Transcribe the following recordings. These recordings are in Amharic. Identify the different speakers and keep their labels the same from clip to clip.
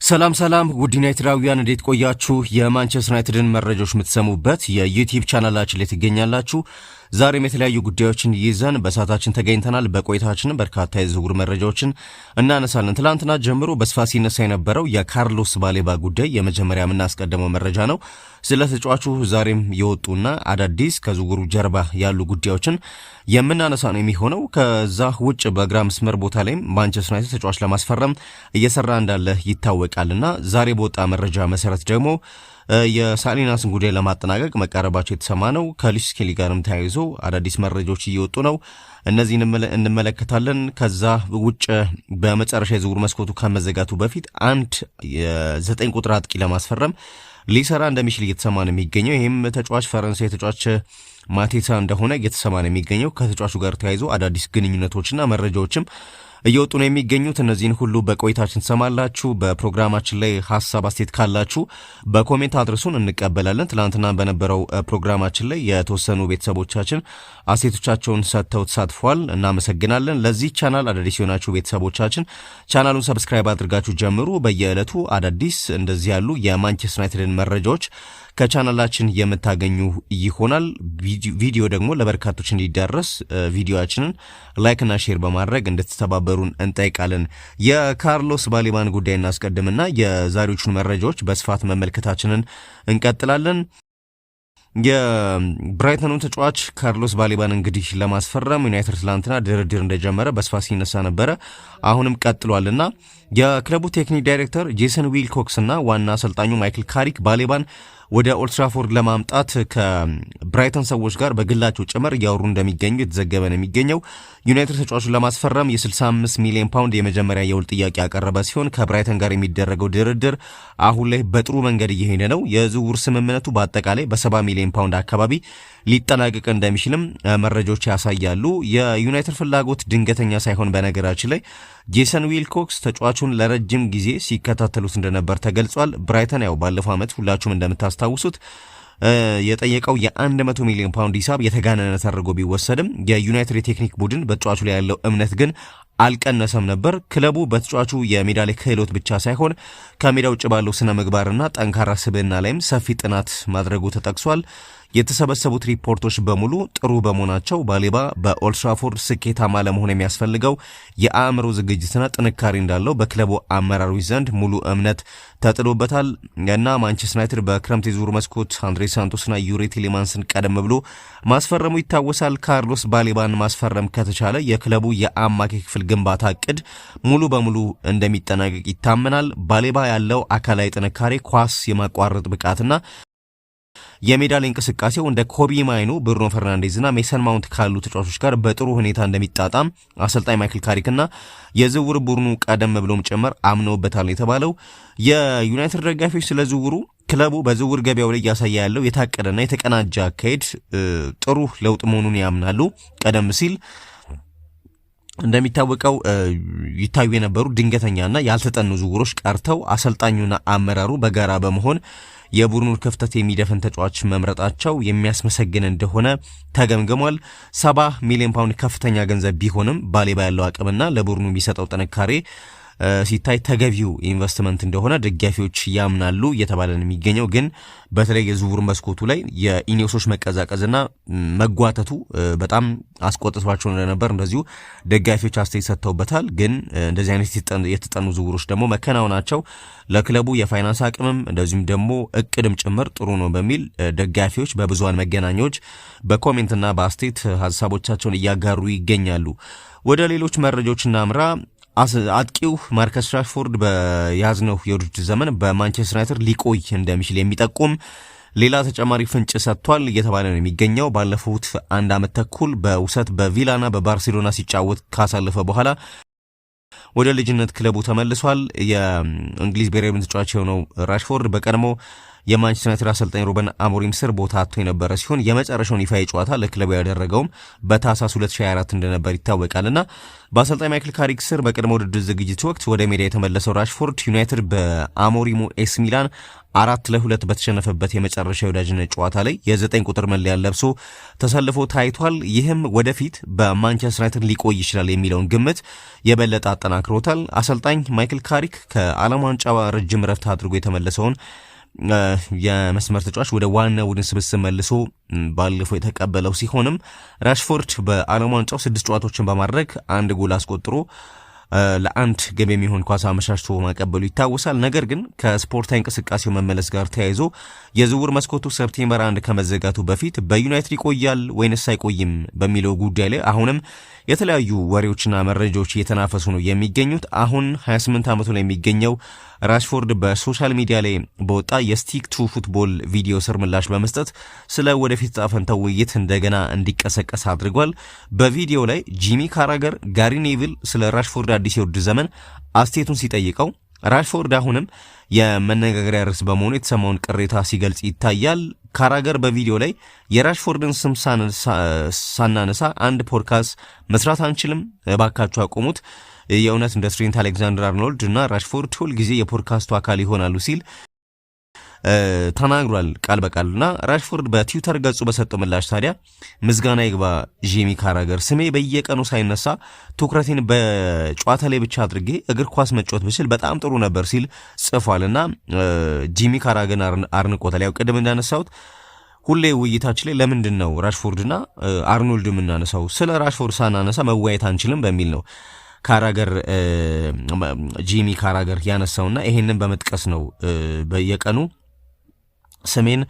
Speaker 1: ሰላም ውድ ዩናይትዳውያን እንዴት ቆያችሁ? የማንቸስተር ዩናይትድን መረጃዎች የምትሰሙበት የዩቲዩብ ቻናላችን ላይ ትገኛላችሁ። ዛሬም የተለያዩ ጉዳዮችን ይዘን በሰዓታችን ተገኝተናል። በቆይታችን በርካታ የዝውውር መረጃዎችን እናነሳለን። ትላንትና ጀምሮ በስፋት ሲነሳ የነበረው የካርሎስ ባሌባ ጉዳይ የመጀመሪያ የምናስቀድመው መረጃ ነው። ስለ ተጫዋቹ ዛሬም የወጡና አዳዲስ ከዝውውሩ ጀርባ ያሉ ጉዳዮችን የምናነሳ ነው የሚሆነው። ከዛ ውጭ በግራ መስመር ቦታ ላይም ማንቸስተር ዩናይትድ ተጫዋች ለማስፈረም እየሰራ እንዳለ ይታወቃልና ዛሬ በወጣ መረጃ መሰረት ደግሞ የሳሊናስን ጉዳይ ለማጠናቀቅ መቃረባቸው የተሰማ ነው። ከሉዊስ ስኬሊ ጋርም ተያይዞ አዳዲስ መረጃዎች እየወጡ ነው። እነዚህን እንመለከታለን። ከዛ ውጭ በመጨረሻ የዝውውር መስኮቱ ከመዘጋቱ በፊት አንድ የ9 ቁጥር አጥቂ ለማስፈረም ሊሰራ እንደሚችል እየተሰማ ነው የሚገኘው። ይህም ተጫዋች ፈረንሳይ ተጫዋች ማቴታ እንደሆነ እየተሰማ ነው የሚገኘው። ከተጫዋቹ ጋር ተያይዞ አዳዲስ ግንኙነቶችና መረጃዎችም እየወጡ ነው የሚገኙት። እነዚህን ሁሉ በቆይታችን ሰማላችሁ። በፕሮግራማችን ላይ ሐሳብ አስተያየት ካላችሁ በኮሜንት አድርሱን፣ እንቀበላለን። ትላንትና በነበረው ፕሮግራማችን ላይ የተወሰኑ ቤተሰቦቻችን አስተያየቶቻቸውን ሰጥተው ተሳትፈዋል፣ እናመሰግናለን። ለዚህ ቻናል አዳዲስ የሆናችሁ ቤተሰቦቻችን ቻናሉን ሰብስክራይብ አድርጋችሁ ጀምሩ። በየዕለቱ አዳዲስ እንደዚህ ያሉ የማንቸስተር ዩናይትድን መረጃዎች ከቻናላችን የምታገኙ ይሆናል። ቪዲዮ ደግሞ ለበርካቶች እንዲዳረስ ቪዲዮአችንን ላይክና ሼር በማድረግ እንድትተባበሩን እንጠይቃለን። የካርሎስ ባሌባን ጉዳይ እናስቀድምና የዛሬዎቹን መረጃዎች በስፋት መመልከታችንን እንቀጥላለን። የብራይተኑን ተጫዋች ካርሎስ ባሌባን እንግዲህ ለማስፈረም ዩናይትድ ትላንትና ድርድር እንደጀመረ በስፋት ሲነሳ ነበረ። አሁንም ቀጥሏልና የክለቡ ቴክኒክ ዳይሬክተር ጄሰን ዊልኮክስ እና ዋና አሰልጣኙ ማይክል ካሪክ ባሌባን ወደ ኦልድ ትራፎርድ ለማምጣት ከብራይተን ሰዎች ጋር በግላቸው ጭምር እያወሩ እንደሚገኙ የተዘገበ ነው የሚገኘው። ዩናይትድ ተጫዋቹን ለማስፈረም የ65 ሚሊዮን ፓውንድ የመጀመሪያ የውል ጥያቄ ያቀረበ ሲሆን ከብራይተን ጋር የሚደረገው ድርድር አሁን ላይ በጥሩ መንገድ እየሄደ ነው። የዝውውር ስምምነቱ በአጠቃላይ በ70 ሚሊዮን ፓውንድ አካባቢ ሊጠናቀቅ እንደሚችልም መረጃዎች ያሳያሉ። የዩናይትድ ፍላጎት ድንገተኛ ሳይሆን በነገራችን ላይ ጄሰን ዊልኮክስ ተጫዋቹን ለረጅም ጊዜ ሲከታተሉት እንደነበር ተገልጿል። ብራይተን ያው ባለፈው ዓመት ሁላችሁም እንደምታስታውሱት የጠየቀው የ100 ሚሊዮን ፓውንድ ሂሳብ የተጋነነ ተደርጎ ቢወሰድም የዩናይትድ የቴክኒክ ቡድን በተጫዋቹ ላይ ያለው እምነት ግን አልቀነሰም ነበር። ክለቡ በተጫዋቹ የሜዳ ላይ ክህሎት ብቻ ሳይሆን ከሜዳ ውጭ ባለው ስነ ምግባርና ጠንካራ ስብዕና ላይም ሰፊ ጥናት ማድረጉ ተጠቅሷል። የተሰበሰቡት ሪፖርቶች በሙሉ ጥሩ በመሆናቸው ባሌባ በኦልድ ትራፎርድ ስኬታማ ለመሆን የሚያስፈልገው የአእምሮ ዝግጅትና ጥንካሬ እንዳለው በክለቡ አመራሮች ዘንድ ሙሉ እምነት ተጥሎበታል እና ማንቸስተር ዩናይትድ በክረምት የዝውውር መስኮት አንድሬ ሳንቶስና ዩሪ ቲሌማንስን ቀደም ብሎ ማስፈረሙ ይታወሳል። ካርሎስ ባሌባን ማስፈረም ከተቻለ የክለቡ የአማካይ ክፍል ግንባታ እቅድ ሙሉ በሙሉ እንደሚጠናቀቅ ይታመናል። ባሌባ ያለው አካላዊ ጥንካሬ፣ ኳስ የማቋረጥ ብቃትና የሜዳ ላይ እንቅስቃሴው እንደ ኮቢ ማይኑ፣ ብሩኖ ፈርናንዴዝና ሜሰን ማውንት ካሉ ተጫዋቾች ጋር በጥሩ ሁኔታ እንደሚጣጣም አሰልጣኝ ማይክል ካሪክና የዝውውር ቡድኑ ቀደም ብሎም ጭምር አምነውበታል የተባለው የዩናይትድ ደጋፊዎች ስለ ዝውውሩ ክለቡ በዝውውር ገበያው ላይ እያሳየ ያለው የታቀደና የተቀናጀ አካሄድ ጥሩ ለውጥ መሆኑን ያምናሉ። ቀደም ሲል እንደሚታወቀው ይታዩ የነበሩ ድንገተኛና ያልተጠኑ ዝውውሮች ቀርተው አሰልጣኙና አመራሩ በጋራ በመሆን የቡድኑን ክፍተት የሚደፍን ተጫዋች መምረጣቸው የሚያስመሰግን እንደሆነ ተገምግሟል። 70 ሚሊዮን ፓውንድ ከፍተኛ ገንዘብ ቢሆንም ባሌባ ያለው አቅምና ለቡድኑ የሚሰጠው ጥንካሬ ሲታይ ተገቢው ኢንቨስትመንት እንደሆነ ደጋፊዎች ያምናሉ እየተባለ ነው የሚገኘው። ግን በተለይ የዝውውር መስኮቱ ላይ የኢኒዮሶች መቀዛቀዝና መጓተቱ በጣም አስቆጥቷቸው እንደነበር እንደዚሁ ደጋፊዎች አስተያየት ሰጥተውበታል። ግን እንደዚህ አይነት የተጠኑ ዝውውሮች ደግሞ መከናወናቸው ለክለቡ የፋይናንስ አቅምም እንደዚሁም ደግሞ እቅድም ጭምር ጥሩ ነው በሚል ደጋፊዎች በብዙሃን መገናኛዎች በኮሜንትና በአስተያየት ሀሳቦቻቸውን እያጋሩ ይገኛሉ። ወደ ሌሎች መረጃዎች እናምራ። አጥቂው ማርከስ ራሽፎርድ በያዝነው የውድድር ዘመን በማንቸስተር ዩናይትድ ሊቆይ እንደሚችል የሚጠቁም ሌላ ተጨማሪ ፍንጭ ሰጥቷል እየተባለ ነው የሚገኘው። ባለፉት 1 ዓመት ተኩል በውሰት በቪላና በባርሴሎና ሲጫወት ካሳለፈ በኋላ ወደ ልጅነት ክለቡ ተመልሷል። የእንግሊዝ ብሔራዊ ቡድን ተጫዋች የሆነው ራሽፎርድ በቀድሞ የማንቸስተር ዩናይትድ አሰልጣኝ ሩበን አሞሪም ስር ቦታ አጥቶ የነበረ ሲሆን የመጨረሻውን ይፋ ጨዋታ ለክለቡ ያደረገውም በታህሳስ 2024 እንደነበር ይታወቃልና በአሰልጣኝ ማይክል ካሪክ ስር በቅድመ ውድድር ዝግጅት ወቅት ወደ ሜዳ የተመለሰው ራሽፎርድ ዩናይትድ በአሞሪሙ ኤስ ሚላን 4-2 በተሸነፈበት የመጨረሻ የወዳጅነት ጨዋታ ላይ የ9 ቁጥር መለያን ለብሶ ተሰልፎ ታይቷል። ይህም ወደፊት በማንቸስተር ዩናይትድ ሊቆይ ይችላል የሚለውን ግምት የበለጠ አጠናክሮታል። አሰልጣኝ ማይክል ካሪክ ከዓለም ዋንጫ ረጅም ረፍት አድርጎ የተመለሰውን የመስመር ተጫዋች ወደ ዋና ቡድን ስብስብ መልሶ ባለፈው የተቀበለው ሲሆንም ራሽፎርድ በዓለም ዋንጫው 6 ጨዋታዎችን በማድረግ 1 ጎል አስቆጥሮ ለአንድ ግብ የሚሆን ኳስ አመሻሽቶ ማቀበሉ ይታወሳል። ነገር ግን ከስፖርታዊ እንቅስቃሴው መመለስ ጋር ተያይዞ የዝውውር መስኮቱ ሰፕቴምበር 1 ከመዘጋቱ በፊት በዩናይትድ ይቆያል ወይንስ አይቆይም በሚለው ጉዳይ ላይ አሁንም የተለያዩ ወሬዎችና መረጃዎች እየተናፈሱ ነው የሚገኙት። አሁን 28 ዓመቱ ላይ የሚገኘው ራሽፎርድ በሶሻል ሚዲያ ላይ በወጣ የስቲክ ቱ ፉትቦል ቪዲዮ ስር ምላሽ በመስጠት ስለ ወደፊት ዕጣ ፈንታው ውይይት እንደገና እንዲቀሰቀስ አድርጓል። በቪዲዮ ላይ ጂሚ ካራገር ጋሪ ኔቪል ስለ ራሽፎርድ አዲስ የውድድር ዘመን አስተያየቱን ሲጠይቀው ራሽፎርድ አሁንም የመነጋገሪያ ርዕስ በመሆኑ የተሰማውን ቅሬታ ሲገልጽ ይታያል። ካራገር በቪዲዮ ላይ የራሽፎርድን ስም ሳናነሳ አንድ ፖድካስት መስራት አንችልም፣ እባካችሁ አቆሙት፣ የእውነት እንደ ትሬንት አሌክዛንደር አርኖልድ እና ራሽፎርድ ሁል ጊዜ የፖድካስቱ አካል ይሆናሉ ሲል ተናግሯል ቃል በቃልና ራሽፎርድ በትዊተር ገጹ በሰጠው ምላሽ ታዲያ ምስጋና ይግባ ጂሚ ካራገር፣ ስሜ በየቀኑ ሳይነሳ ትኩረቴን በጨዋታ ላይ ብቻ አድርጌ እግር ኳስ መጫወት ብችል በጣም ጥሩ ነበር ሲል ጽፏልና ጂሚ ካራገር አርንቆታል። ያው ቅድም እንዳነሳሁት ሁሌ ውይይታችን ላይ ለምንድን ነው ራሽፎርድና አርኖልድ የምናነሳው? ስለ ራሽፎርድ ሳናነሳ መወያየት አንችልም በሚል ነው ካራገር ጂሚ ካራገር ያነሳውና ይሄንን በመጥቀስ ነው በየቀኑ ስሜን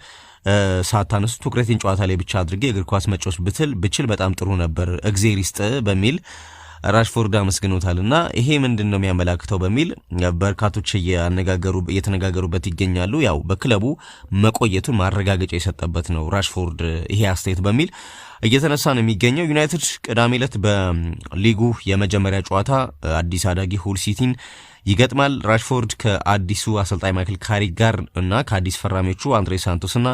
Speaker 1: ሳታነሱ ትኩረቴን ጨዋታ ላይ ብቻ አድርጌ እግር ኳስ መጫወት ብችል በጣም ጥሩ ነበር እግዜር ይስጥ በሚል ራሽፎርድ አመስግኖታልና ይሄ ምንድን ነው የሚያመላክተው በሚል በርካቶች እየተነጋገሩበት ይገኛሉ። ያው በክለቡ መቆየቱን ማረጋገጫ የሰጠበት ነው ራሽፎርድ ይሄ አስተያየት በሚል እየተነሳ ነው የሚገኘው። ዩናይትድ ቅዳሜ ዕለት በሊጉ የመጀመሪያ ጨዋታ አዲስ አዳጊ ሁል ሲቲን ይገጥማል። ራሽፎርድ ከአዲሱ አሰልጣኝ ማይክል ካሪክ ጋር እና ከአዲስ ፈራሚዎቹ አንድሬ ሳንቶስ እና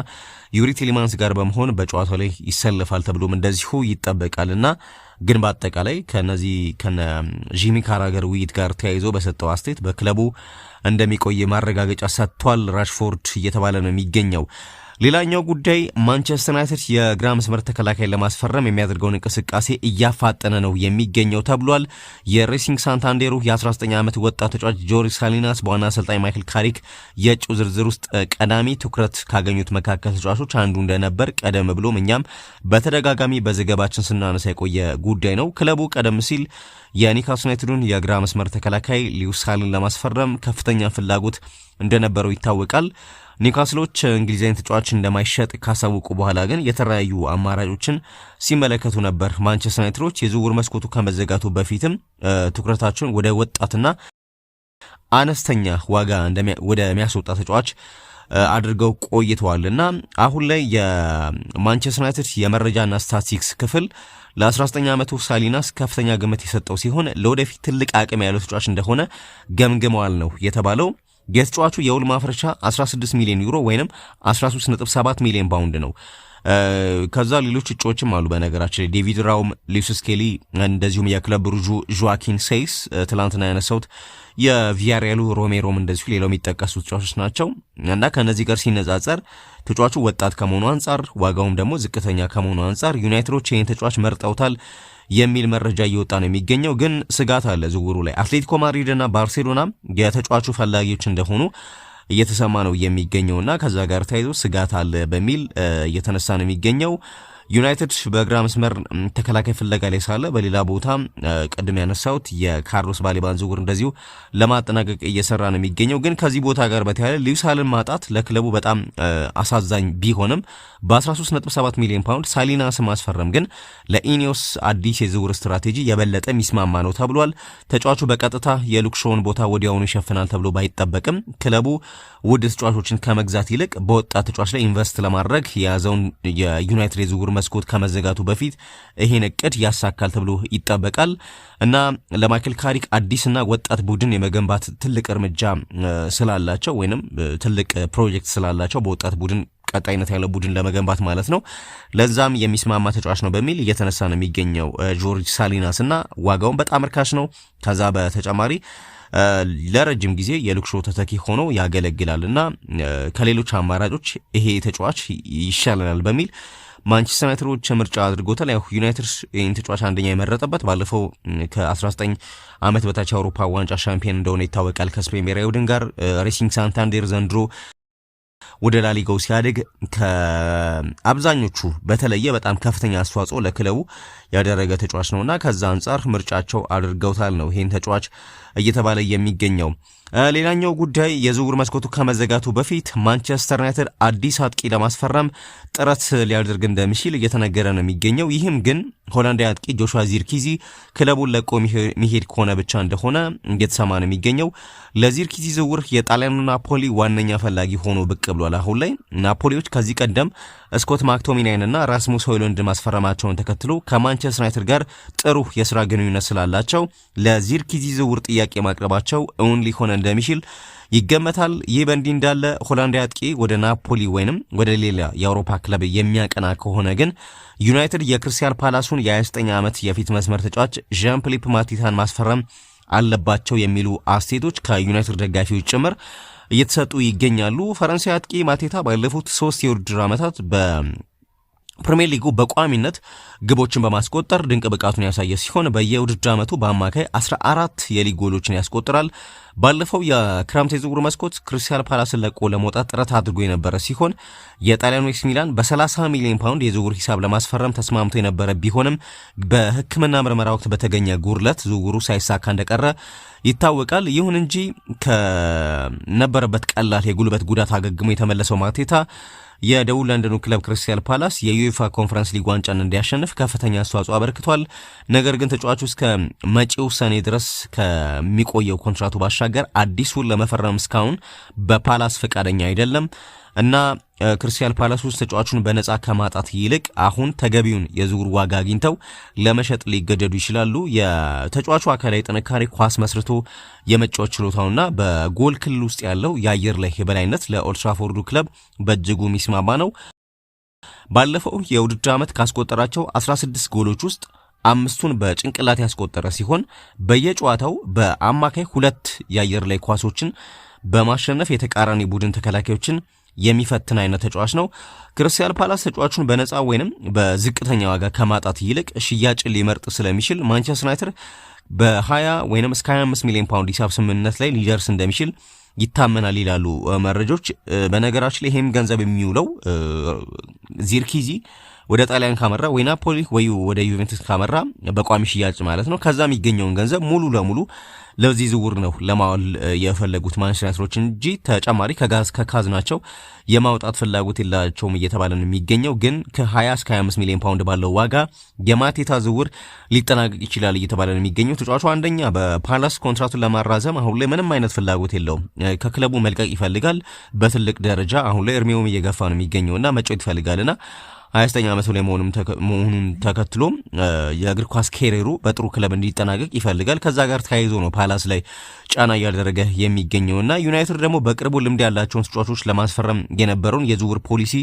Speaker 1: ዩሪ ቲሊማንስ ጋር በመሆን በጨዋታው ላይ ይሰለፋል ተብሎም እንደዚሁ ይጠበቃልና ግን በአጠቃላይ ከነ ጂሚ ካራገር ውይይት ጋር ተያይዞ በሰጠው አስተያየት በክለቡ እንደሚቆይ ማረጋገጫ ሰጥቷል ራሽፎርድ እየተባለ ነው የሚገኘው። ሌላኛው ጉዳይ ማንቸስተር ዩናይትድ የግራ መስመር ተከላካይ ለማስፈረም የሚያደርገውን እንቅስቃሴ እያፋጠነ ነው የሚገኘው ተብሏል። የሬሲንግ ሳንታንዴሩ የ19 ዓመት ወጣት ተጫዋች ጆሪ ሳሊናስ በዋና አሰልጣኝ ማይክል ካሪክ የእጩ ዝርዝር ውስጥ ቀዳሚ ትኩረት ካገኙት መካከል ተጫዋቾች አንዱ እንደነበር ቀደም ብሎም እኛም በተደጋጋሚ በዘገባችን ስናነሳ የቆየ ጉዳይ ነው። ክለቡ ቀደም ሲል የኒውካስል ዩናይትዱን የግራ መስመር ተከላካይ ሊዩስ ሳሊን ለማስፈረም ከፍተኛ ፍላጎት እንደነበረው ይታወቃል። ኒውካስሎች እንግሊዛዊ ተጫዋች እንደማይሸጥ ካሳወቁ በኋላ ግን የተለያዩ አማራጮችን ሲመለከቱ ነበር። ማንቸስተር ዩናይትዶች የዝውውር መስኮቱ ከመዘጋቱ በፊትም ትኩረታቸውን ወደ ወጣትና አነስተኛ ዋጋ ወደሚያስወጣ ተጫዋች አድርገው ቆይተዋልና አሁን ላይ የማንቸስተር ዩናይትድ የመረጃና ስታቲስቲክስ ክፍል ለ19 ዓመቱ ሳሊናስ ከፍተኛ ግምት የሰጠው ሲሆን ለወደፊት ትልቅ አቅም ያለው ተጫዋች እንደሆነ ገምግመዋል ነው የተባለው። የተጫዋቹ የውል ማፍረሻ 16 ሚሊዮን ዩሮ ወይንም 13.7 ሚሊዮን ፓውንድ ነው። ከዛ ሌሎች እጩዎችም አሉ በነገራችን ላይ ዴቪድ ራውም፣ ሉዊስ ስኬሊ እንደዚሁም የክለብ ብሩጁ ጆዋኪን ሴይስ ትላንትና ያነሳውት የቪያሪያሉ ሮሜሮም እንደዚሁ ሌላው የሚጠቀሱ ተጫዋቾች ናቸው እና ከነዚህ ጋር ሲነጻጸር ተጫዋቹ ወጣት ከመሆኑ አንጻር ዋጋውም ደግሞ ዝቅተኛ ከመሆኑ አንጻር ዩናይትዶች ይህን ተጫዋች መርጠውታል የሚል መረጃ እየወጣ ነው የሚገኘው። ግን ስጋት አለ ዝውውሩ ላይ አትሌቲኮ ማድሪድ እና ባርሴሎና የተጫዋቹ ፈላጊዎች እንደሆኑ እየተሰማ ነው የሚገኘውና ከዛ ጋር ተያይዞ ስጋት አለ በሚል እየተነሳ ነው የሚገኘው። ዩናይትድ በግራ መስመር ተከላካይ ፍለጋ ላይ ሳለ በሌላ ቦታ ቀድም ያነሳውት የካርሎስ ባሌባን ዝውውር እንደዚሁ ለማጠናቀቅ እየሰራ ነው የሚገኘው። ግን ከዚህ ቦታ ጋር በተያያዘ ሉዊስ ሳሊን ማጣት ለክለቡ በጣም አሳዛኝ ቢሆንም በ13.7 ሚሊዮን ፓውንድ ሳሊናስ ማስፈረም ግን ለኢኒዮስ አዲስ የዝውውር ስትራቴጂ የበለጠ የሚስማማ ነው ተብሏል። ተጫዋቹ በቀጥታ የሉክ ሾውን ቦታ ወዲያውኑ ይሸፍናል ተብሎ ባይጠበቅም ክለቡ ውድ ተጫዋቾችን ከመግዛት ይልቅ በወጣት ተጫዋች ላይ ኢንቨስት ለማድረግ የያዘውን የዩናይትድ የዝውውር መስኮት ከመዘጋቱ በፊት ይሄን እቅድ ያሳካል ተብሎ ይጠበቃል እና ለማይክል ካሪክ አዲስና ወጣት ቡድን የመገንባት ትልቅ እርምጃ ስላላቸው ወይንም ትልቅ ፕሮጀክት ስላላቸው በወጣት ቡድን ቀጣይነት ያለው ቡድን ለመገንባት ማለት ነው ለዛም የሚስማማ ተጫዋች ነው በሚል እየተነሳ ነው የሚገኘው ጆርጅ ሳሊናስ እና ዋጋውን በጣም ርካሽ ነው። ከዛ በተጨማሪ ለረጅም ጊዜ የሉክ ሾው ተተኪ ሆኖ ያገለግላልና ከሌሎች አማራጮች ይሄ ተጫዋች ይሻለናል በሚል ማንቸስተር ዩናይትዶች ምርጫ አድርጎታል። ያው ዩናይትድ ይህን ተጫዋች አንደኛ የመረጠበት ባለፈው ከ19 ዓመት በታች የአውሮፓ ዋንጫ ሻምፒዮን እንደሆነ ይታወቃል ከስፔን ብሔራዊ ቡድን ጋር። ሬሲንግ ሳንታንዴር ዘንድሮ ወደ ላሊጋው ሲያድግ ከአብዛኞቹ በተለየ በጣም ከፍተኛ አስተዋጽኦ ለክለቡ ያደረገ ተጫዋች ነውና ከዛ አንጻር ምርጫቸው አድርገውታል ነው ይሄን ተጫዋች እየተባለ የሚገኘው። ሌላኛው ጉዳይ የዝውውር መስኮቱ ከመዘጋቱ በፊት ማንቸስተር ዩናይትድ አዲስ አጥቂ ለማስፈረም ጥረት ሊያደርግ እንደሚችል እየተነገረ ነው የሚገኘው። ይህም ግን ሆላንዳዊ አጥቂ ጆሹዋ ዚርኪዚ ክለቡን ለቆ ሚሄድ ከሆነ ብቻ እንደሆነ እየተሰማ ነው የሚገኘው። ለዚርኪዚ ዝውውር የጣሊያኑ ናፖሊ ዋነኛ ፈላጊ ሆኖ ብቅ ብሏል። አሁን ላይ ናፖሊዎች ከዚህ ቀደም ስኮት ማክቶሚናይንና ራስሙስ ሆይሉንድ ማስፈረማቸውን ተከትሎ ከማንቸስተር ዩናይትድ ጋር ጥሩ የስራ ግንኙነት ስላላቸው ለዚርኪዚ ዝውውር ጥያቄ ማቅረባቸው እውን ሊሆን እንደሚችል ይገመታል። ይህ በእንዲህ እንዳለ ሆላንዳዊ አጥቂ ወደ ናፖሊ ወይንም ወደ ሌላ የአውሮፓ ክለብ የሚያቀና ከሆነ ግን ዩናይትድ የክሪስታል ፓላሱን የ29 ዓመት የፊት መስመር ተጫዋች ዣን ፊሊፕ ማቲታን ማስፈረም አለባቸው የሚሉ አስተያየቶች ከዩናይትድ ደጋፊዎች ጭምር እየተሰጡ ይገኛሉ። ፈረንሳይ አጥቂ ማቴታ ባለፉት 3 የውድድር ዓመታት በፕሪሚየር ሊጉ በቋሚነት ግቦችን በማስቆጠር ድንቅ ብቃቱን ያሳየ ሲሆን በየውድድር ዓመቱ በአማካይ 14 የሊግ ጎሎችን ያስቆጥራል። ባለፈው የክረምት የዝውውር መስኮት ክሪስታል ፓላስን ለቆ ለመውጣት ጥረት አድርጎ የነበረ ሲሆን የጣሊያኑ ኤሲ ሚላን በ30 ሚሊዮን ፓውንድ የዝውውር ሂሳብ ለማስፈረም ተስማምቶ የነበረ ቢሆንም በሕክምና ምርመራ ወቅት በተገኘ ጉድለት ዝውውሩ ሳይሳካ እንደቀረ ይታወቃል። ይሁን እንጂ ከነበረበት ቀላል የጉልበት ጉዳት አገግሞ የተመለሰው ማቴታ የደቡብ ለንደኑ ክለብ ክሪስታል ፓላስ የዩኤፋ ኮንፈረንስ ሊግ ዋንጫን እንዲያሸንፍ ከፍተኛ አስተዋጽኦ አበርክቷል። ነገር ግን ተጫዋቹ እስከ መጪው ሰኔ ድረስ ከሚቆየው ኮንትራቱ ባሻገር አዲሱን ለመፈረም እስካሁን በፓላስ ፈቃደኛ አይደለም እና ክሪስታል ፓላስ ውስጥ ተጫዋቹን በነፃ ከማጣት ይልቅ አሁን ተገቢውን የዝውውር ዋጋ አግኝተው ለመሸጥ ሊገደዱ ይችላሉ። የተጫዋቹ አካላዊ ጥንካሬ፣ ኳስ መስርቶ የመጫወት ችሎታውና በጎል ክልል ውስጥ ያለው የአየር ላይ የበላይነት ለኦልድ ትራፎርዱ ክለብ በእጅጉ የሚስማማ ነው። ባለፈው የውድድር ዓመት ካስቆጠራቸው 16 ጎሎች ውስጥ 5ቱን በጭንቅላት ያስቆጠረ ሲሆን በየጨዋታው በአማካይ 2 የአየር ላይ ኳሶችን በማሸነፍ የተቃራኒ ቡድን ተከላካዮችን የሚፈትን አይነት ተጫዋች ነው። ክሪስታል ፓላስ ተጫዋቹን በነፃ ወይንም በዝቅተኛ ዋጋ ከማጣት ይልቅ ሽያጭን ሊመርጥ ስለሚችል ማንቸስተር ዩናይትድ በ20 ወይንም እስከ 25 ሚሊዮን ፓውንድ ሂሳብ ስምምነት ላይ ሊደርስ እንደሚችል ይታመናል ይላሉ መረጆች። በነገራችን ላይ ይሄም ገንዘብ የሚውለው ዚርኪዚ ወደ ጣሊያን ካመራ ወይ ናፖሊ ወይ ወደ ዩቬንቱስ ካመራ በቋሚ ሽያጭ ማለት ነው። ከዛ የሚገኘውን ገንዘብ ሙሉ ለሙሉ ለዚህ ዝውውር ነው ለማዋል የፈለጉት ማንቸስተር ዩናይትዶች እንጂ ተጨማሪ ከካዝናቸው የማውጣት ፍላጎት የላቸውም እየተባለ ነው የሚገኘው። ግን ከ20 እስከ 25 ሚሊዮን ፓውንድ ባለው ዋጋ የማቴታ ዝውውር ሊጠናቀቅ ይችላል እየተባለ ነው የሚገኘው። ተጫዋቹ አንደኛ በፓላስ ኮንትራቱን ለማራዘም አሁን ላይ ምንም አይነት ፍላጎት የለውም። ከክለቡ መልቀቅ ይፈልጋል በትልቅ ደረጃ። አሁን ላይ እድሜውም እየገፋ ነው የሚገኘውና መጫወት ይፈልጋልና 29 ዓመቱ ላይ መሆኑን ተከትሎ የእግር ኳስ ኬሪሩ በጥሩ ክለብ እንዲጠናቀቅ ይፈልጋል። ከዛ ጋር ተያይዞ ነው ፓላስ ላይ ጫና እያደረገ የሚገኘውና ዩናይትድ ደግሞ በቅርቡ ልምድ ያላቸውን ተጫዋቾች ለማስፈረም የነበረውን የዝውውር ፖሊሲ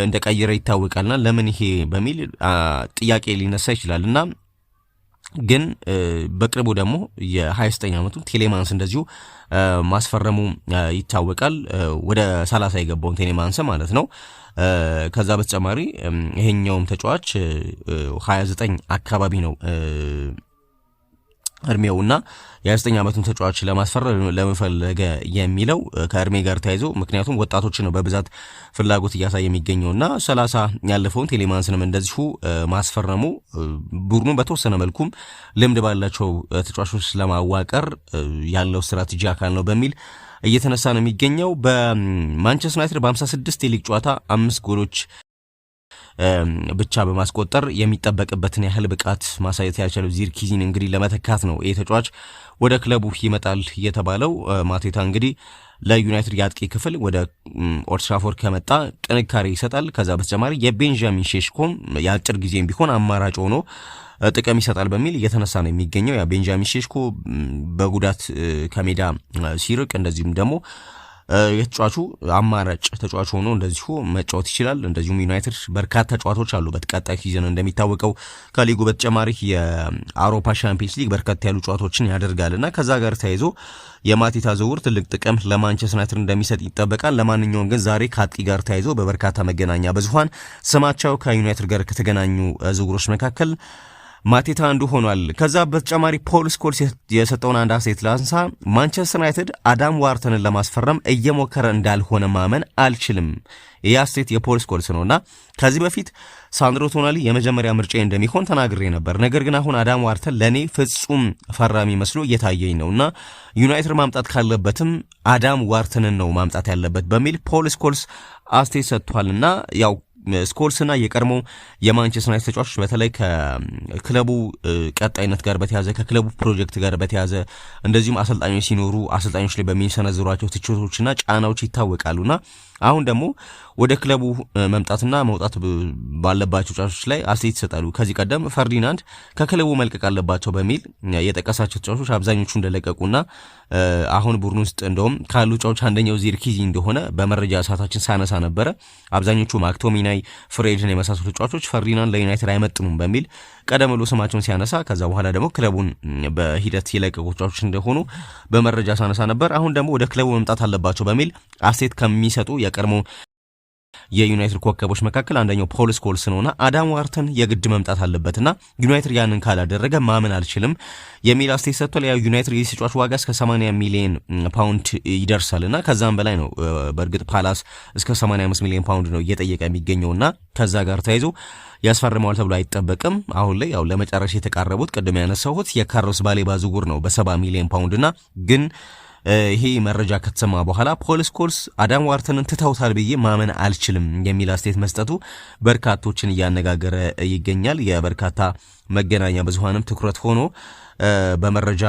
Speaker 1: እንደቀየረ ይታወቃልና ለምን ይሄ በሚል ጥያቄ ሊነሳ ይችላልና ግን በቅርቡ ደግሞ የ29 ዓመቱ ቴሌማንስ እንደዚሁ ማስፈረሙ ይታወቃል። ወደ 30 የገባውን ቴሌማንስ ማለት ነው። ከዛ በተጨማሪ ይሄኛውም ተጫዋች 29 አካባቢ ነው እድሜውና የ29 ዓመቱን ተጫዋች ለማስፈረም ለመፈለገ የሚለው ከእድሜ ጋር ተያይዞ ምክንያቱም ወጣቶች ነው በብዛት ፍላጎት እያሳየ የሚገኘውና 30 ያለፈውን ቴሌማንስንም እንደዚሁ ማስፈረሙ ቡድኑ በተወሰነ መልኩም ልምድ ባላቸው ተጫዋቾች ለማዋቀር ያለው ስትራቴጂ አካል ነው በሚል እየተነሳ ነው የሚገኘው። በማንቸስተር ዩናይትድ በ56 የሊግ ጨዋታ 5 ጎሎች ብቻ በማስቆጠር የሚጠበቅበትን ያህል ብቃት ማሳየት ያልቻለው ዚርኪዚን እንግዲህ ለመተካት ነው ይህ ተጫዋች ወደ ክለቡ ይመጣል የተባለው። ማቴታ እንግዲህ ለዩናይትድ ያጥቂ ክፍል ወደ ኦልድ ትራፎርድ ከመጣ ጥንካሬ ይሰጣል። ከዛ በተጨማሪ የቤንጃሚን ሼሽኮም የአጭር ጊዜም ቢሆን አማራጭ ሆኖ ጥቅም ይሰጣል በሚል እየተነሳ ነው የሚገኘው። ያ ቤንጃሚን ሼሽኮ በጉዳት ከሜዳ ሲርቅ እንደዚሁም ደግሞ የተጫዋቹ አማራጭ ተጫዋች ሆኖ እንደዚሁ መጫወት ይችላል። እንደዚሁም ዩናይትድ በርካታ ጨዋታዎች አሉበት ቀጣይ ሲዝን እንደሚታወቀው ከሊጉ በተጨማሪ የአውሮፓ ሻምፒየንስ ሊግ በርካታ ያሉ ጨዋታዎችን ያደርጋልና ከዛ ጋር ተያይዞ የማቲታ ዝውውር ትልቅ ጥቅም ለማንቸስተር ዩናይትድ እንደሚሰጥ ይጠበቃል። ለማንኛውም ግን ዛሬ ከአጥቂ ጋር ተያይዞ በበርካታ መገናኛ ብዙሃን ስማቸው ከዩናይትድ ጋር ከተገናኙ ዝውውሮች መካከል ማቴታ አንዱ ሆኗል። ከዛ በተጨማሪ ፖል ስኮልስ የሰጠውን አንድ አስተያየት ላንሳ። ማንቸስተር ዩናይትድ አዳም ዋርተንን ለማስፈረም እየሞከረ እንዳልሆነ ማመን አልችልም። ይህ አስተያየት የፖል ስኮልስ ነውና ከዚህ በፊት ሳንድሮ ቶናሊ የመጀመሪያ ምርጫ እንደሚሆን ተናግሬ ነበር። ነገር ግን አሁን አዳም ዋርተን ለኔ ፍጹም ፈራሚ መስሎ እየታየኝ ነውና ዩናይትድ ማምጣት ካለበትም አዳም ዋርተንን ነው ማምጣት ያለበት በሚል ፖል ስኮልስ አስተያየት ሰጥቷልና ያው ስኮልስና የቀድሞ የማንቸስተር ዩናይትድ ተጫዋቾች በተለይ ከክለቡ ቀጣይነት ጋር በተያዘ ከክለቡ ፕሮጀክት ጋር በተያዘ እንደዚሁም አሰልጣኞች ሲኖሩ አሰልጣኞች ላይ በሚሰነዝሯቸው ትችቶችና ጫናዎች ይታወቃሉና አሁን ደግሞ ወደ ክለቡ መምጣትና መውጣት ባለባቸው ተጫዋቾች ላይ አስተያየት ይሰጣሉ። ከዚህ ቀደም ፈርዲናንድ ከክለቡ መልቀቅ አለባቸው በሚል የጠቀሳቸው ተጫዋቾች አብዛኞቹ እንደለቀቁና አሁን ቡድን ውስጥ እንደውም ካሉ ተጫዋቾች አንደኛው ዚርክዚ እንደሆነ በመረጃ ሰዓታችን ሳነሳ ነበረ። አብዛኞቹ ማክቶሚናይ፣ ፍሬድን የመሳሰሉ ተጫዋቾች ፈርዲናንድ ለዩናይትድ አይመጥኑም በሚል ቀደም ብሎ ስማቸውን ሲያነሳ ከዛ በኋላ ደግሞ ክለቡን በሂደት የለቀቁ ተጫዋቾች እንደሆኑ በመረጃ ሳነሳ ነበር። አሁን ደግሞ ወደ ክለቡ መምጣት አለባቸው በሚል አስተያየት ከሚሰጡ የቀድሞ የዩናይትድ ኮከቦች መካከል አንደኛው ፖል ስኮልስ ነውና አዳም ዋርተን የግድ መምጣት አለበትና ዩናይትድ ያንን ካላደረገ ማመን አልችልም የሚል አስተያየት ሰጥቷል። ያው ዩናይትድ የተጫዋች ዋጋ እስከ 80 ሚሊዮን ፓውንድ ይደርሳልና ከዛም በላይ ነው። በእርግጥ ፓላስ እስከ 85 ሚሊዮን ፓውንድ ነው እየጠየቀ የሚገኘውና ከዛ ጋር ተያይዞ ያስፈርመዋል ተብሎ አይጠበቅም። አሁን ላይ ያው ለመጨረሻ የተቃረቡት ቅድም ያነሳሁት የካርሎስ ባሌባ ዝውውር ነው በ70 ሚሊዮን ፓውንድና ግን ይሄ መረጃ ከተሰማ በኋላ ፖል ስኮልስ አዳም ዋርተንን ትተውታል ብዬ ማመን አልችልም የሚል አስተያየት መስጠቱ በርካቶችን እያነጋገረ ይገኛል። የበርካታ መገናኛ ብዙሃንም ትኩረት ሆኖ በመረጃ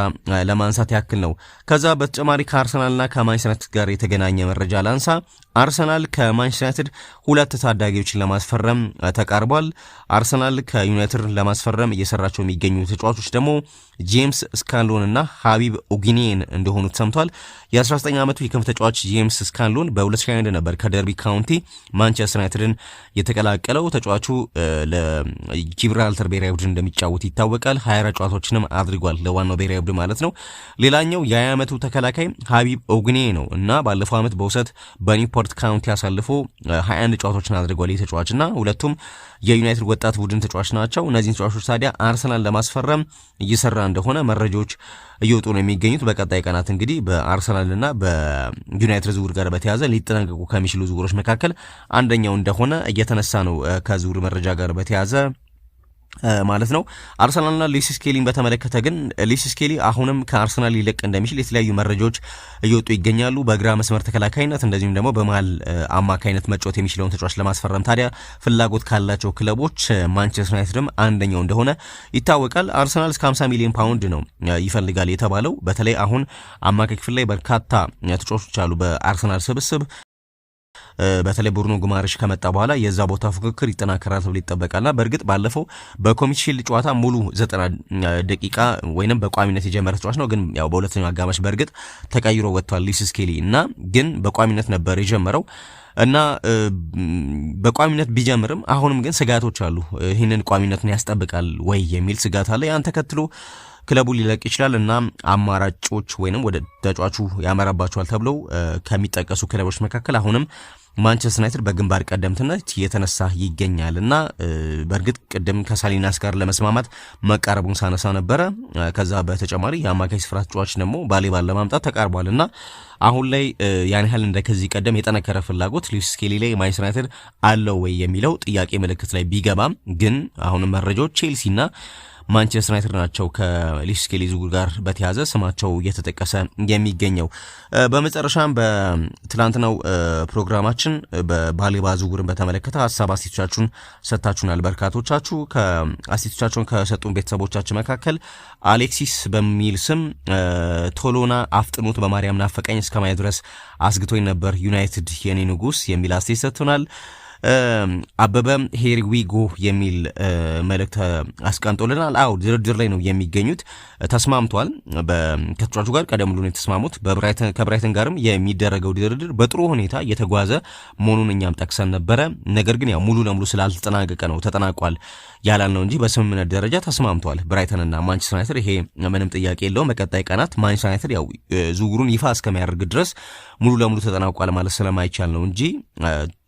Speaker 1: ለማንሳት ያክል ነው። ከዛ በተጨማሪ ከአርሰናልና ከማንቸስተር ዩናይትድ ጋር የተገናኘ መረጃ ላንሳ። አርሰናል ከማንቸስተር ዩናይትድ ሁለት ታዳጊዎችን ለማስፈረም ተቃርቧል። አርሰናል ከዩናይትድ ለማስፈረም እየሰራቸው የሚገኙ ተጫዋቾች ደግሞ ጄምስ ስካንሎን እና ሀቢብ ኦጊኔን እንደሆኑ ተሰምቷል። የ19 ዓመቱ የክንፍ ተጫዋች ጄምስ ስካንሎን በ2021 ነበር ከደርቢ ካውንቲ ማንቸስተር ዩናይትድን የተቀላቀለው። ተጫዋቹ ለጂብራልተር ብሔራዊ ቡድን እንደሚጫወት ይታወቃል። 24 ጨዋታዎችንም አድርጓል ለዋናው ብሔራዊ ቡድን ማለት ነው። ሌላኛው የ20 ዓመቱ ተከላካይ ሀቢብ ኦጊኔ ነው እና ባለፈው ዓመት በውሰት በኒውፖርት ካውንቲ አሳልፎ 21 ጨዋታዎችን አድርጓል ተጫዋችና ሁለቱም የዩናይትድ ወጣት ቡድን ተጫዋች ናቸው። እነዚህን ተጫዋቾች ታዲያ አርሰናል ለማስፈረም እየሰራ እንደሆነ መረጃዎች እየወጡ ነው የሚገኙት። በቀጣይ ቀናት እንግዲህ በአርሰናልና በዩናይትድ ዝውውር ጋር በተያያዘ ሊጠናቀቁ ከሚችሉ ዝውውሮች መካከል አንደኛው እንደሆነ እየተነሳ ነው ከዝውውር መረጃ ጋር በተያያዘ ማለት ነው። አርሰናልና ሉዊስ ስኬሊን በተመለከተ ግን ሉዊስ ስኬሊ አሁንም ከአርሰናል ሊለቅ እንደሚችል የተለያዩ መረጃዎች እየወጡ ይገኛሉ። በግራ መስመር ተከላካይነት እንደዚሁም ደግሞ በመሃል አማካይነት መጫወት የሚችለውን ተጫዋች ለማስፈረም ታዲያ ፍላጎት ካላቸው ክለቦች ማንቸስተር ዩናይትድም አንደኛው እንደሆነ ይታወቃል። አርሰናል እስከ 50 ሚሊዮን ፓውንድ ነው ይፈልጋል የተባለው። በተለይ አሁን አማካይ ክፍል ላይ በርካታ ተጫዋቾች አሉ በአርሰናል ስብስብ። በተለይ ብሩኖ ጉማሬሽ ከመጣ በኋላ የዛ ቦታ ፉክክር ይጠናከራል ተብሎ ይጠበቃልና በእርግጥ ባለፈው በኮሚኒቲ ሺልድ ጨዋታ ሙሉ 90 ደቂቃ ወይንም በቋሚነት የጀመረ ተጫዋች ነው። ግን ያው በሁለተኛው አጋማሽ በእርግጥ ተቀይሮ ወጥቷል ሉዊስ ስኬሊ እና ግን በቋሚነት ነበር የጀመረው እና በቋሚነት ቢጀምርም አሁንም ግን ስጋቶች አሉ። ይህንን ቋሚነትን ያስጠብቃል ወይ የሚል ስጋት አለ። ያን ተከትሎ ክለቡ ሊለቅ ይችላል እና አማራጮች ወይንም ወደ ተጫዋቹ ያመራባቸዋል ተብለው ከሚጠቀሱ ክለቦች መካከል አሁንም ማንቸስተር ዩናይትድ በግንባር ቀደምትነት እየተነሳ ይገኛል እና በእርግጥ ቅድም ከሳሊናስ ጋር ለመስማማት መቃረቡን ሳነሳ ነበረ። ከዛ በተጨማሪ የአማካይ ስፍራ ተጫዋች ደግሞ ባሌባን ለማምጣት ተቃርቧል እና አሁን ላይ ያን ያህል እንደ ከዚህ ቀደም የጠነከረ ፍላጎት ሉዊስ ስኬሊ ላይ ማንቸስተር ዩናይትድ አለው ወይ የሚለው ጥያቄ ምልክት ላይ ቢገባም ግን አሁንም መረጃዎች ቼልሲና ማንቸስተር ዩናይትድ ናቸው ከሉዊስ ስኬሊ ዝውውር ጋር በተያዘ ስማቸው እየተጠቀሰ የሚገኘው። በመጨረሻም በትላንትናው ፕሮግራማችን በባሌባ ዝውውርን በተመለከተ ሀሳብ አስተያየቶቻችሁን ሰጥታችሁናል። በርካቶቻችሁ ከአስተያየቶቻችሁን ከሰጡን ቤተሰቦቻችን መካከል አሌክሲስ በሚል ስም ቶሎና አፍጥኑት በማርያም ናፈቀኝ እስከማየት ድረስ አስግቶኝ ነበር ዩናይትድ የኔ ንጉስ የሚል አስተያየት ሰጥቶናል። አበበ ሄር ዊ ጎ የሚል መልእክት አስቀምጦልናል። አው ድርድር ላይ ነው የሚገኙት፣ ተስማምቷል ከተጫዋቹ ጋር ቀደም ብሎ ነው የተስማሙት። ከብራይተን ጋርም የሚደረገው ድርድር በጥሩ ሁኔታ እየተጓዘ መሆኑን እኛም ጠቅሰን ነበረ። ነገር ግን ያው ሙሉ ለሙሉ ስላልተጠናቀቀ ነው ተጠናቋል ያላል ነው እንጂ በስምምነት ደረጃ ተስማምቷል ብራይተንና ማንቸስተር ዩናይትድ። ይሄ ምንም ጥያቄ የለውም። በቀጣይ ቀናት ማንቸስተር ዩናይትድ ያው ዝውውሩን ይፋ እስከሚያደርግ ድረስ ሙሉ ለሙሉ ተጠናቋል ማለት ስለማይቻል ነው እንጂ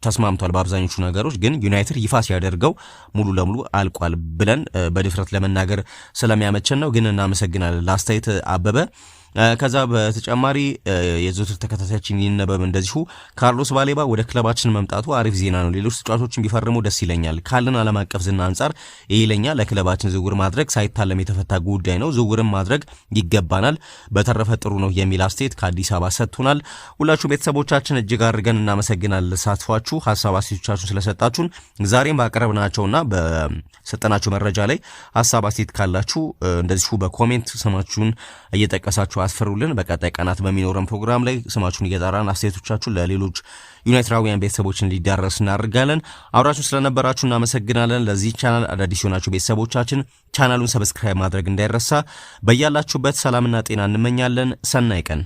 Speaker 1: ተስማምቷል በአብዛኞቹ ነገሮች። ግን ዩናይትድ ይፋ ሲያደርገው ሙሉ ለሙሉ አልቋል ብለን በድፍረት ለመናገር ስለሚያመቸን ነው። ግን እናመሰግናለን ለአስተያየት አበበ። ከዛ በተጨማሪ የዘውትር ተከታታያችን ይነበብ እንደዚሁ ካርሎስ ባሌባ ወደ ክለባችን መምጣቱ አሪፍ ዜና ነው። ሌሎች ተጫዋቾችን ቢፈርሙ ደስ ይለኛል። ካለን ዓለም አቀፍ ዝና አንጻር ይለኛ ለክለባችን ዝውውር ማድረግ ሳይታለም የተፈታ ጉዳይ ነው። ዝውውርም ማድረግ ይገባናል። በተረፈ ጥሩ ነው የሚል አስተያየት ከአዲስ አበባ ሰጥቶናል። ሁላችሁ ቤተሰቦቻችን እጅግ አድርገን እናመሰግናለን። ለሳትፏችሁ ሀሳብ አስተያየቶቻችሁን ስለሰጣችሁን ዛሬም ባቀረብናቸውና በሰጠናቸው መረጃ ላይ ሀሳብ አስተያየት ካላችሁ እንደዚሁ በኮሜንት ስማችሁን እየጠቀሳችሁ አስፈሩልን። በቀጣይ ቀናት በሚኖረን ፕሮግራም ላይ ስማችሁን እየጠራን አስተያየቶቻችሁን ለሌሎች ዩናይትዳውያን ቤተሰቦች እንዲዳረስ እናደርጋለን። አብራችሁ ስለነበራችሁ እናመሰግናለን። ለዚህ ቻናል አዳዲስ የሆናችሁ ቤተሰቦቻችን ቻናሉን ሰብስክራይብ ማድረግ እንዳይረሳ። በያላችሁበት ሰላምና ጤና እንመኛለን። ሰናይ ቀን